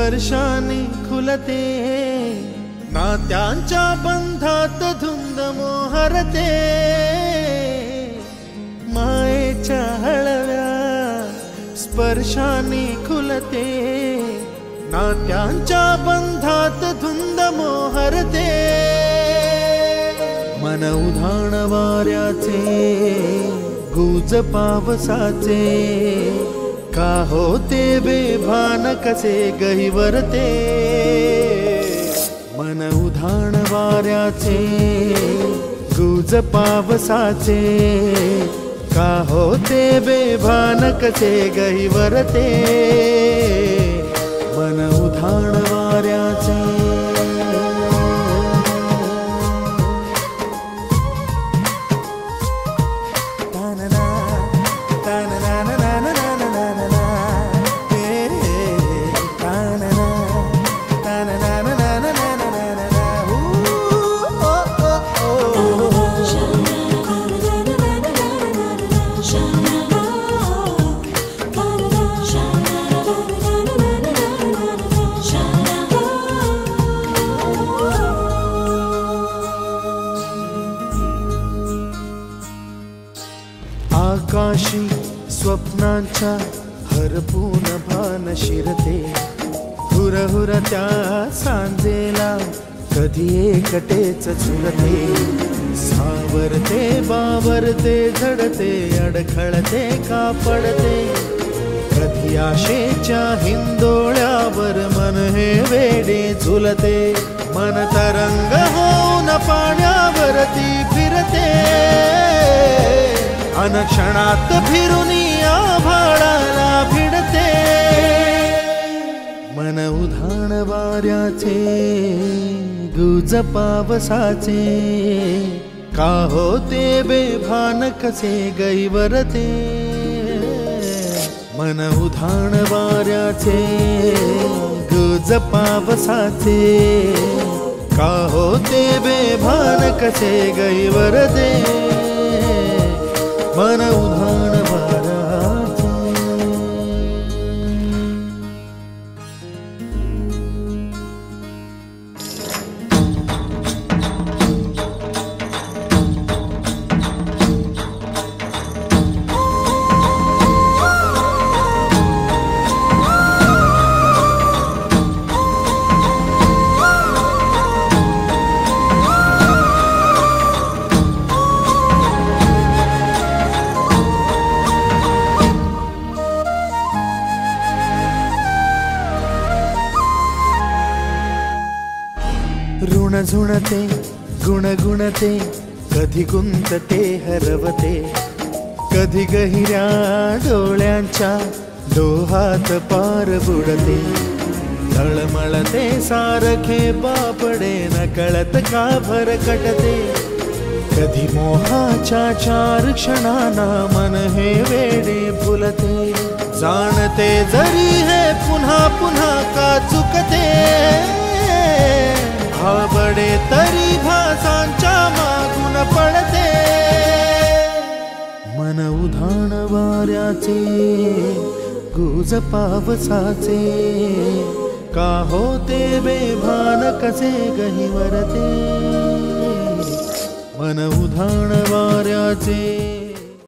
स्पर्शाने खुलते, नात्यांच्या बंधात धुंद मोहरते, मायेच्या हळव्या स्पर्शाने खुलते, नात्यांच्या बंधात धुंद मोहरते, मन उधाण वाऱ्याचे गुज पावसाचे, का होते बेभान कसे गहिवरते, मन उधाण वाऱ्याचे गुज पावसाचे, का होते बेभान कसे गहिवरते, मन उधाण वाऱ्याचे। आकाशी स्वप्नांच्या हरपून भान शिरते, हुरहुर त्या सांजेला कधी एकटेच झुलते, सावरते बावरते झडते, अडखळते का पडते, कधी आशेच्या हिंदोळ्यावर मन हे वेडे झुलते, मन तरंग होऊन पाण्यावरती फिरते, अनक्षणात फिरुनी आभाळाला भिडते, मन उधाण वाऱ्याचे गुज पावसाचे, का होते बेभान कसे गहिवरते, मन उधाण वाऱ्याचे गुज पावसाचे, का होते बेभान कसे गहिवरते, मन उधाण वाऱ्याचे। ऋण झुणते गुणगुणते, कधी गुंतते हरवते, कधी गहिऱ्या डोळ्यांच्या डोहात पार बुडते, तळमळते सारखे बापडे नकळत का भरकटते, कधी मोहाच्या चार क्षणांना मन हे वेडे फुलते, जाणते जरी हे पुन्हा पुन्हा का चुकते, भाबडे तरी भासांच्या मागून पडते, मन उधाण वाऱ्याचे गुज पावसाचे, का होते बेभान कसे गहिवरते, मन उधाण वाऱ्याचे।